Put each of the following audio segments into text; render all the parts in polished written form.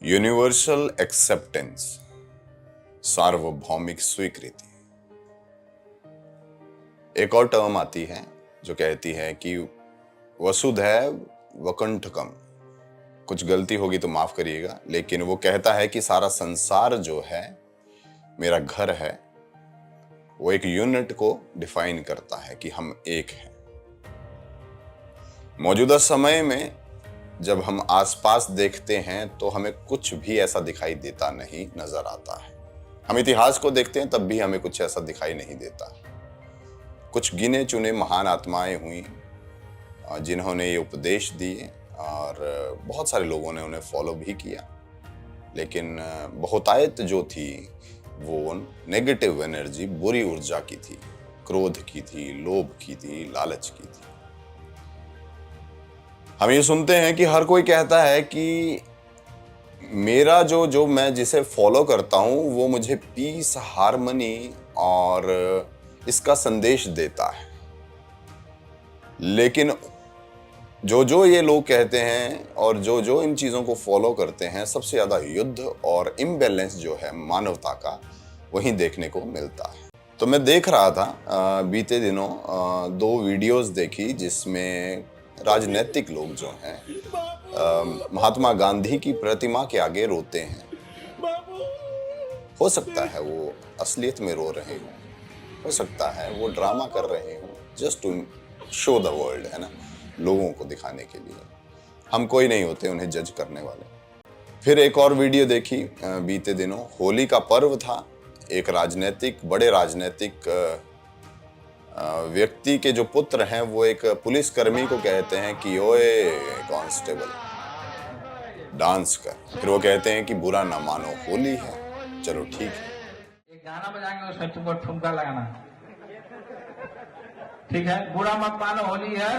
Universal acceptance, सार्वभौमिक स्वीकृति। एक और टर्म आती है जो कहती है कि वसुधैव वकुंठकम। कुछ गलती होगी तो माफ करिएगा, लेकिन वो कहता है कि सारा संसार जो है मेरा घर है। वो एक यूनिट को डिफाइन करता है कि हम एक हैं। मौजूदा समय में जब हम आसपास देखते हैं तो हमें कुछ भी ऐसा दिखाई देता नहीं नजर आता है। हम इतिहास को देखते हैं तब भी हमें कुछ ऐसा दिखाई नहीं देता। कुछ गिने चुने महान आत्माएं हुई जिन्होंने ये उपदेश दिए और बहुत सारे लोगों ने उन्हें फॉलो भी किया, लेकिन बहुतायत जो थी वो नेगेटिव एनर्जी, बुरी ऊर्जा की थी, क्रोध की थी, लोभ की थी, लालच की थी। हम ये सुनते हैं कि हर कोई कहता है कि मेरा जो मैं जिसे फॉलो करता हूं वो मुझे पीस, हार्मनी और इसका संदेश देता है। लेकिन जो ये लोग कहते हैं और जो इन चीजों को फॉलो करते हैं, सबसे ज्यादा युद्ध और इम्बैलेंस जो है मानवता का, वहीं देखने को मिलता है। तो मैं देख रहा था बीते दिनों दो वीडियोस देखी जिसमें राजनीतिक लोग जो हैं महात्मा गांधी की प्रतिमा के आगे रोते हैं। हो सकता है वो असलियत में रो रहे हो सकता है वो ड्रामा कर रहे हो, just to show the world, है ना, लोगों को दिखाने के लिए। हम कोई नहीं होते उन्हें जज करने वाले। फिर एक और वीडियो देखी बीते दिनों, होली का पर्व था। एक बड़े राजनीतिक व्यक्ति के जो पुत्र हैं वो एक पुलिस कर्मी को कहते हैं कि ओए कांस्टेबल, डांस कर। फिर वो कहते हैं कि बुरा ना मानो, होली है, चलो ठीक है, एक गाना बजाएंगे उसमें तुमको ठुमका लगाना, ठीक है? बुरा मत मानो, होली है,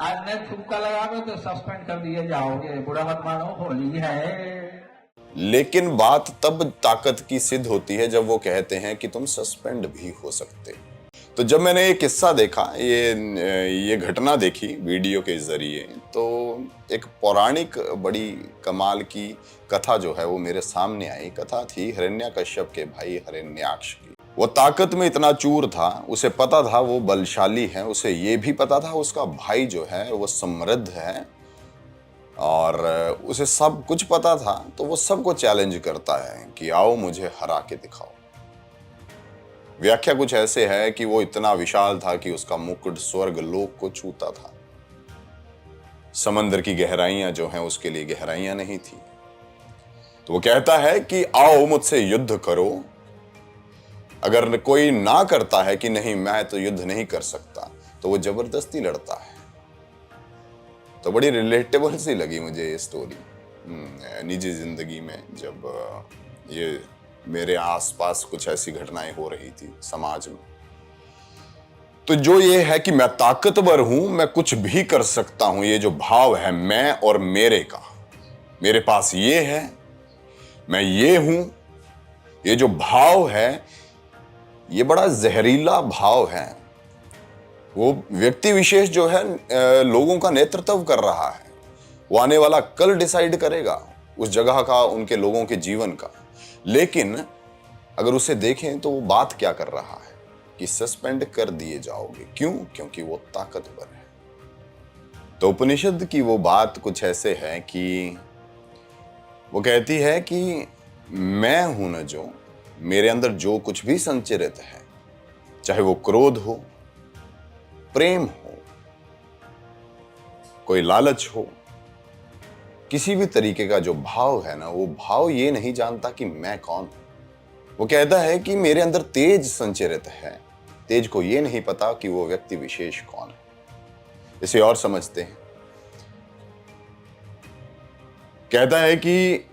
आज नहीं ठुमका लगाओगे तो सस्पेंड कर दिए जाओगे। बुरा मत मानो, होली है। लेकिन बात तब ताकत की सिद्ध होती है जब वो कहते हैं कि तुम सस्पेंड भी हो सकते हो। तो जब मैंने ये किस्सा देखा, ये घटना देखी वीडियो के जरिए, तो एक पौराणिक बड़ी कमाल की कथा जो है वो मेरे सामने आई। कथा थी हिरण्यकश्यप के भाई हिरण्याक्ष की। वो ताकत में इतना चूर था, उसे पता था वो बलशाली है, उसे ये भी पता था उसका भाई जो है वो समृद्ध है, और उसे सब कुछ पता था। तो वो सबको चैलेंज करता है कि आओ मुझे हरा के दिखाओ। व्याख्या कुछ ऐसे है कि वो इतना विशाल था कि उसका मुकुट स्वर्ग लोक को छूता था। समंदर की गहराइयां जो हैं उसके लिए गहराइयां नहीं थी। तो वो कहता है कि आओ मुझसे युद्ध करो। अगर कोई ना करता है कि नहीं मैं तो युद्ध नहीं कर सकता, तो वो जबरदस्ती लड़ता है। तो बड़ी रिलेटेबल सी लगी मुझे ये स्टोरी निजी जिंदगी में, जब ये मेरे आसपास कुछ ऐसी घटनाएं हो रही थी समाज में। तो जो ये है कि मैं ताकतवर हूं, मैं कुछ भी कर सकता हूं, ये जो भाव है मैं और मेरे का, मेरे पास ये है, मैं ये हूं, ये जो भाव है ये बड़ा जहरीला भाव है। वो व्यक्ति विशेष जो है लोगों का नेतृत्व कर रहा है। वो आने वाला कल डिसाइड करेगा उस जगह का, उनके लोगों के जीवन का। लेकिन अगर उसे देखें तो वो बात क्या कर रहा है कि सस्पेंड कर दिए जाओगे। क्यों? क्योंकि वो ताकतवर है। तो उपनिषद की वो बात कुछ ऐसे है कि वो कहती है कि मैं हूं न जो, मेरे अंदर जो कुछ भी संचित है, चाहे वो क्रोध हो, प्रेम हो, कोई लालच हो, किसी भी तरीके का जो भाव है ना, वो भाव ये नहीं जानता कि मैं कौन हूं। वो कहता है कि मेरे अंदर तेज संचरित है, तेज को ये नहीं पता कि वो व्यक्ति विशेष कौन है। इसे और समझते हैं। कहता है कि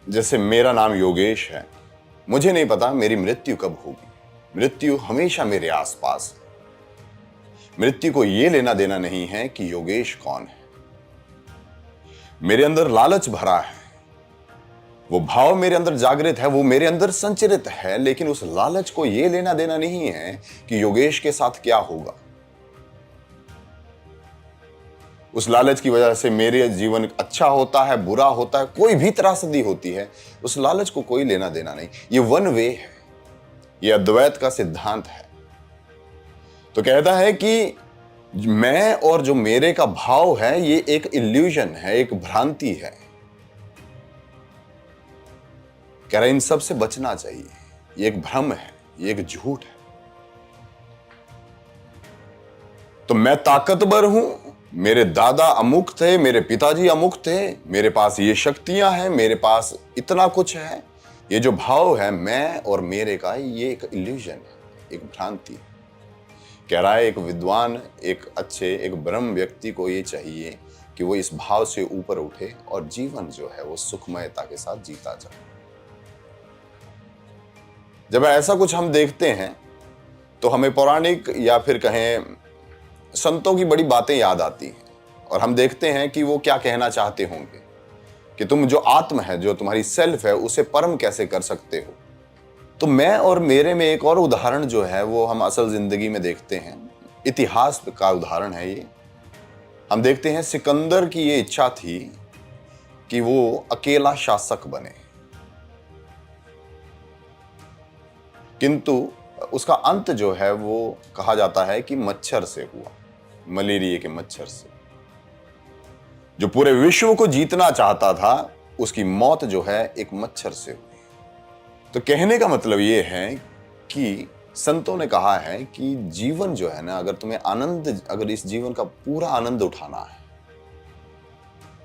जैसे मेरा नाम योगेश है, मुझे नहीं पता मेरी मृत्यु कब होगी। मृत्यु हमेशा मेरे आसपास है। मृत्यु को ये लेना देना नहीं है कि योगेश कौन है। मेरे अंदर लालच भरा है, वो भाव मेरे अंदर जागृत है, वो मेरे अंदर संचरित है, लेकिन उस लालच को ये लेना देना नहीं है कि योगेश के साथ क्या होगा। उस लालच की वजह से मेरे जीवन अच्छा होता है, बुरा होता है, कोई भी त्रासदी होती है, उस लालच को कोई लेना देना नहीं। ये वन वे है, ये अद्वैत का सिद्धांत है। तो कहता है कि मैं और जो मेरे का भाव है ये एक इल्यूजन है, एक भ्रांति है। कह रहा है इन सब से बचना चाहिए, ये एक भ्रम है, ये एक झूठ है। तो मैं ताकतवर हूं, मेरे दादा अमुक थे, मेरे पिताजी अमुक थे, मेरे पास ये शक्तियां हैं, मेरे पास इतना कुछ है। ये जो भाव है मैं और मेरे का, ये एक इल्यूजन है, एक भ्रांति है। कह रहा है एक विद्वान, एक अच्छे, एक ब्रह्म व्यक्ति को ये चाहिए कि वो इस भाव से ऊपर उठे और जीवन जो है वो सुखमयता के साथ जीता जाए। जब ऐसा कुछ हम देखते हैं तो हमें पौराणिक या फिर कहें संतों की बड़ी बातें याद आती हैं, और हम देखते हैं कि वो क्या कहना चाहते होंगे कि तुम जो आत्म है, जो तुम्हारी सेल्फ है, उसे परम कैसे कर सकते हो। तो मैं और मेरे में एक और उदाहरण जो है वो हम असल जिंदगी में देखते हैं, इतिहास का उदाहरण है ये। हम देखते हैं सिकंदर की ये इच्छा थी कि वो अकेला शासक बने, किंतु उसका अंत जो है वो कहा जाता है कि मच्छर से हुआ, मलेरिया के मच्छर से। जो पूरे विश्व को जीतना चाहता था उसकी मौत जो है एक मच्छर से हुई। तो कहने का मतलब ये है कि संतों ने कहा है कि जीवन जो है ना, अगर तुम्हें आनंद, अगर इस जीवन का पूरा आनंद उठाना है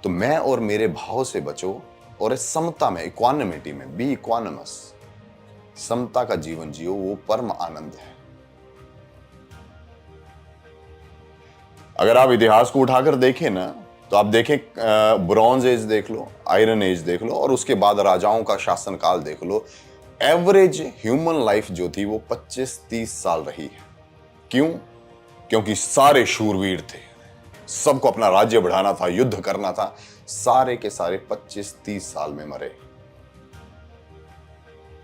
तो मैं और मेरे भाव से बचो और इस समता में, इक्वानिमिटी में, बी इक्वानिमस, समता का जीवन जियो, वो परम आनंद है। अगर आप इतिहास को उठाकर देखें ना, तो आप देखें ब्रॉन्ज एज देख लो, आयरन एज देख लो, और उसके बाद राजाओं का शासनकाल देख लो। एवरेज ह्यूमन लाइफ जो थी वो 25-30 साल रही है। क्यों? क्योंकि सारे शूरवीर थे, सबको अपना राज्य बढ़ाना था, युद्ध करना था, सारे के सारे 25-30 साल में मरे।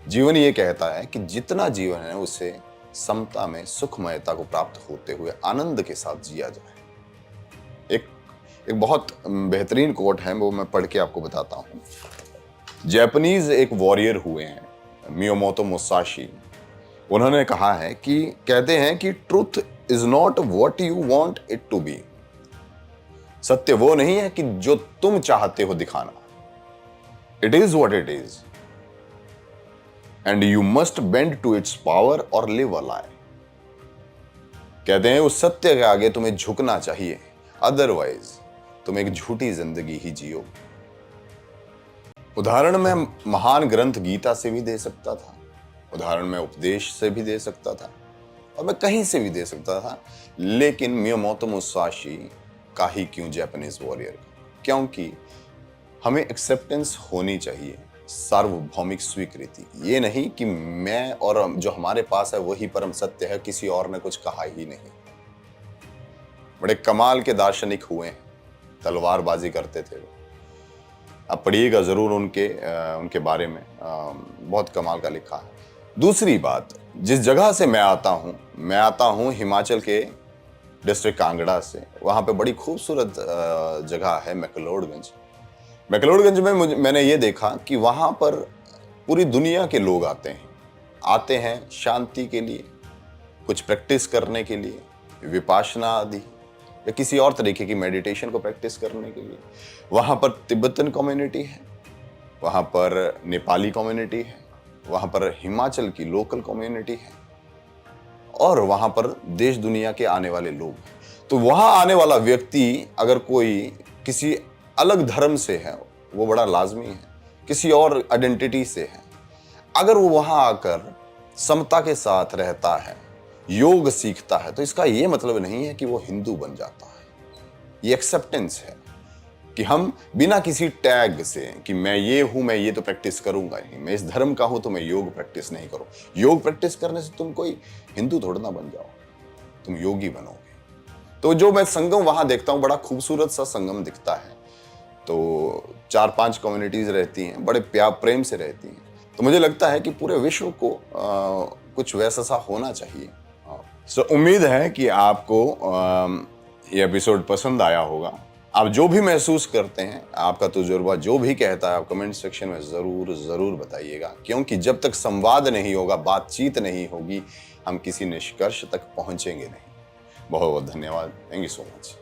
जीवन ये कहता है कि जितना जीवन है उसे समता में, सुखमयता को प्राप्त होते हुए आनंद के साथ जिया जाए। एक बहुत बेहतरीन कोट है, वो मैं पढ़ के आपको बताता हूं। जापानीज एक वॉरियर हुए हैं, मियामोतो मुसाशी। उन्होंने कहा है कि, कहते हैं कि truth is not what you want it to be. सत्य वो नहीं है कि जो तुम चाहते हो दिखाना, it is what it is and you must bend to its power और लिव अ लाई। कहते हैं उस सत्य के आगे तुम्हें झुकना चाहिए, अदरवाइज तुम एक झूठी जिंदगी ही जियो। उदाहरण मैं महान ग्रंथ गीता से भी दे सकता था, उदाहरण मैं उपदेश से भी दे सकता था, और मैं कहीं से भी दे सकता था, लेकिन मियामोतो मुसाशी का ही क्यों जापानीज वॉरियर? क्योंकि हमें एक्सेप्टेंस होनी चाहिए, सार्वभौमिक स्वीकृति। ये नहीं कि मैं और जो हमारे पास है वही परम सत्य है, किसी और ने कुछ कहा ही नहीं। बड़े कमाल के दार्शनिक हुए हैं, तलवारबाजी करते थे वो। आप पढ़िएगा जरूर उनके बारे में, बहुत कमाल का लिखा है। दूसरी बात, जिस जगह से मैं आता हूँ हिमाचल के डिस्ट्रिक्ट कांगड़ा से। वहाँ पे बड़ी खूबसूरत जगह है मैक्लोडगंज। मैक्लोडगंज में मैंने ये देखा कि वहाँ पर पूरी दुनिया के लोग आते हैं शांति के लिए, कुछ प्रैक्टिस करने के लिए, विपाशना आदि या किसी और तरीके की मेडिटेशन को प्रैक्टिस करने के लिए। वहाँ पर तिब्बतन कम्युनिटी है, वहाँ पर नेपाली कम्युनिटी है, वहाँ पर हिमाचल की लोकल कम्युनिटी है, और वहाँ पर देश दुनिया के आने वाले लोग। तो वहाँ आने वाला व्यक्ति अगर कोई किसी अलग धर्म से है, वो बड़ा लाजमी है, किसी और आइडेंटिटी से है, अगर वो वहाँ आकर समता के साथ रहता है, योग सीखता है, तो इसका ये मतलब नहीं है कि वो हिंदू बन जाता है। ये एक्सेप्टेंस है कि हम बिना किसी टैग से कि मैं ये हूं, मैं ये तो प्रैक्टिस करूंगा ही, मैं इस धर्म का हूं तो मैं योग प्रैक्टिस नहीं करूं। योग प्रैक्टिस करने से तुम कोई हिंदू थोड़ा ना बन जाओ, तुम योगी बनोगे। तो जो मैं संगम वहां देखता हूं, बड़ा खूबसूरत सा संगम दिखता है। तो 4-5 कम्युनिटीज रहती हैं, बड़े प्यार प्रेम से रहती हैं। तो मुझे लगता है कि पूरे विश्व को कुछ वैसा सा होना चाहिए। उम्मीद है कि आपको ये एपिसोड पसंद आया होगा। आप जो भी महसूस करते हैं, आपका तजुर्बा जो भी कहता है, आप कमेंट सेक्शन में ज़रूर बताइएगा, क्योंकि जब तक संवाद नहीं होगा, बातचीत नहीं होगी, हम किसी निष्कर्ष तक पहुंचेंगे नहीं। बहुत बहुत धन्यवाद। Thank you so much.